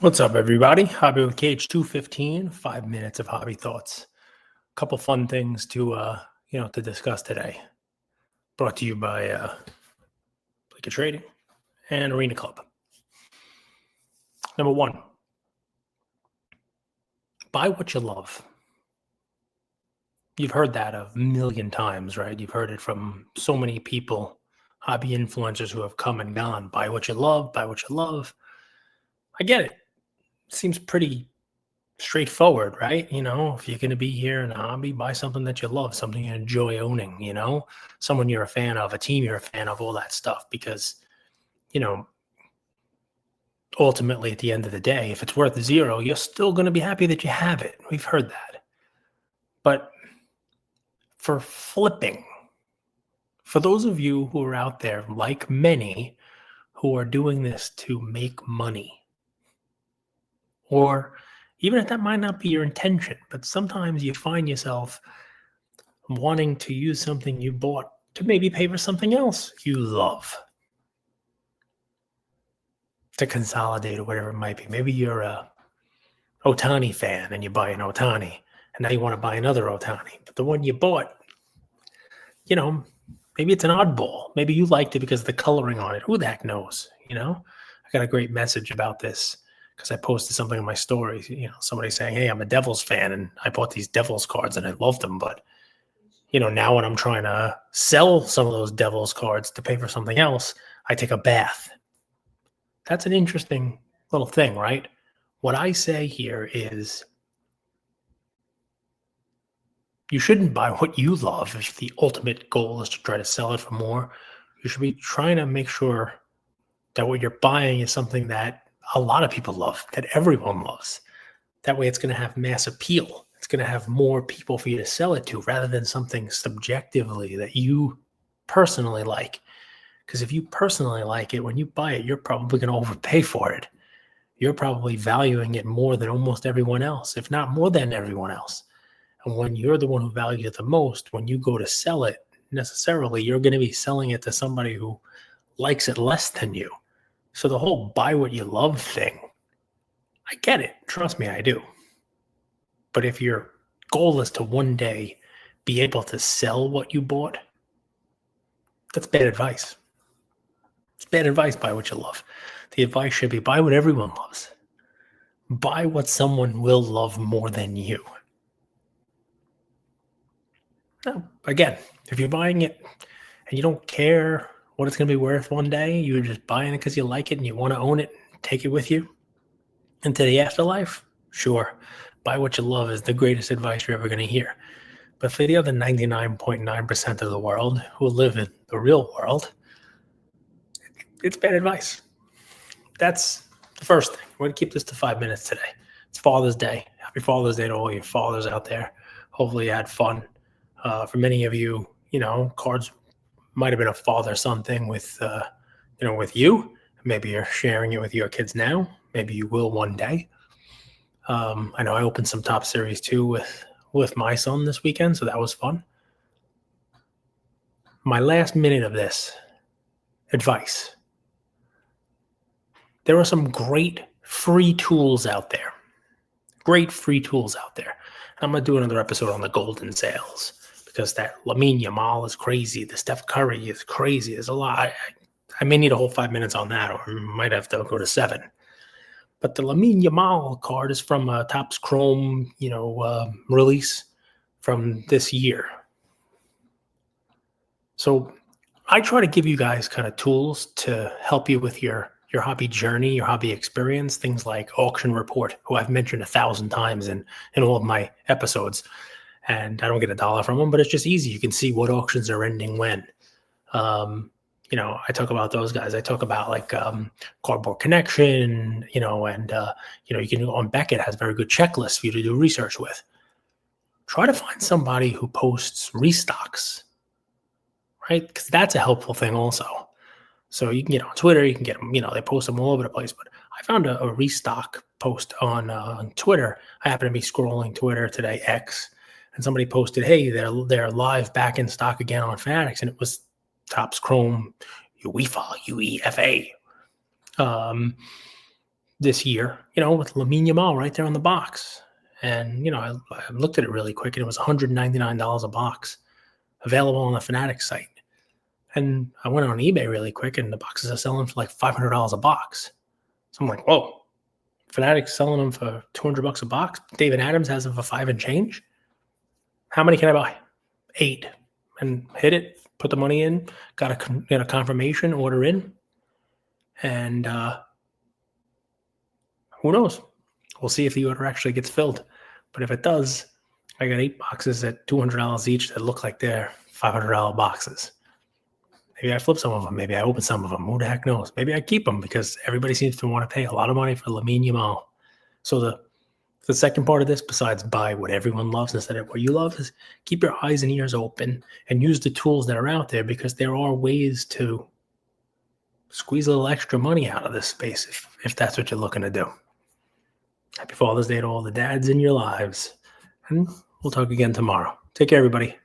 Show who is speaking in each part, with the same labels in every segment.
Speaker 1: What's up, everybody? Hobby with THWC, 5 minutes of hobby thoughts. A couple fun things to discuss today. Brought to you by Blicker Trading and Arena Club. Number one, buy what you love. You've heard that a million times, right? You've heard it from so many people, hobby influencers who have come and gone. Buy what you love, buy what you love. I get it. Seems pretty straightforward, right? If you're going to be here in a hobby, buy something that you love, something you enjoy owning, someone you're a fan of, a team you're a fan of, all that stuff. Because, ultimately at the end of the day, if it's worth zero, you're still going to be happy that you have it. We've heard that. But for flipping, for those of you who are out there, like many, who are doing this to make money, or even if that might not be your intention, but sometimes you find yourself wanting to use something you bought to maybe pay for something else you love, to consolidate or whatever it might be. Maybe you're a Ohtani fan and you buy an Ohtani, and now you want to buy another Ohtani. But the one you bought, maybe it's an oddball. Maybe you liked it because of the coloring on it. Who the heck knows? I got a great message about this because I posted something in my stories, somebody saying, hey, I'm a Devils fan and I bought these Devils cards and I loved them. But, now when I'm trying to sell some of those Devils cards to pay for something else, I take a bath. That's an interesting little thing, right? What I say here is you shouldn't buy what you love if the ultimate goal is to try to sell it for more. You should be trying to make sure that what you're buying is something that a lot of people love, that everyone loves. That way it's going to have mass appeal. It's going to have more people for you to sell it to rather than something subjectively that you personally like. Because if you personally like it, when you buy it, you're probably going to overpay for it. You're probably valuing it more than almost everyone else, if not more than everyone else. And when you're the one who values it the most, when you go to sell it, necessarily you're going to be selling it to somebody who likes it less than you. So the whole buy what you love thing, I get it. Trust me, I do. But if your goal is to one day be able to sell what you bought, that's bad advice. It's bad advice, buy what you love. The advice should be buy what everyone loves. Buy what someone will love more than you. Now, again, if you're buying it and you don't care what it's going to be worth one day, you're just buying it because you like it and you want to own it, take it with you into the afterlife, sure. Buy what you love is the greatest advice you're ever going to hear. But for the other 99.9% of the world who live in the real world, it's bad advice. That's the first thing. We're going to keep this to 5 minutes today. It's Father's Day. Happy Father's Day to all your fathers out there. Hopefully you had fun. For many of you, cards might have been a father-son thing with you. Maybe you're sharing it with your kids now. Maybe you will one day. I know I opened some Top Series too with my son this weekend, so that was fun. My last minute of this advice. There are some great free tools out there. Great free tools out there. I'm going to do another episode on the golden sales because that Lamine Yamal is crazy. The Steph Curry is crazy. There's a lot. I may need a whole 5 minutes on that, or might have to go to 7. But the Lamine Yamal card is from a Topps Chrome, release from this year. So I try to give you guys kind of tools to help you with your hobby journey, your hobby experience, things like Auction Report, who I've mentioned 1,000 times in all of my episodes. And I don't get $1 from them, but it's just easy. You can see what auctions are ending when. I talk about those guys. I talk about like Cardboard Connection, and you can on Beckett has very good checklists for you to do research with. Try to find somebody who posts restocks, right? Because that's a helpful thing also. So you can get on Twitter, you can get them, they post them all over the place. But I found a restock post on Twitter. I happen to be scrolling Twitter today, X, and somebody posted, hey, they're live back in stock again on Fanatics, and it was Topps Chrome UEFA. this year, with Lamine Yamal right there on the box. And, I looked at it really quick and it was $199 a box available on the Fanatics site. And I went on eBay really quick and the boxes are selling for like $500 a box. So I'm like, whoa, Fanatics selling them for $200 a box. David Adams has them for 5 and change. How many can I buy? 8. And hit it, put the money in, got a confirmation order in. And who knows? We'll see if the order actually gets filled. But if it does, I got 8 boxes at $200 each that look like they're $500 boxes. Maybe I flip some of them. Maybe I open some of them. Who the heck knows? Maybe I keep them because everybody seems to want to pay a lot of money for Lamine Yamal. So the second part of this, besides buy what everyone loves instead of what you love, is keep your eyes and ears open and use the tools that are out there, because there are ways to squeeze a little extra money out of this space if that's what you're looking to do. Happy Father's Day to all the dads in your lives. And we'll talk again tomorrow. Take care, everybody.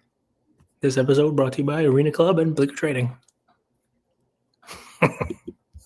Speaker 1: This episode brought to you by Arena Club and Blicker Trading.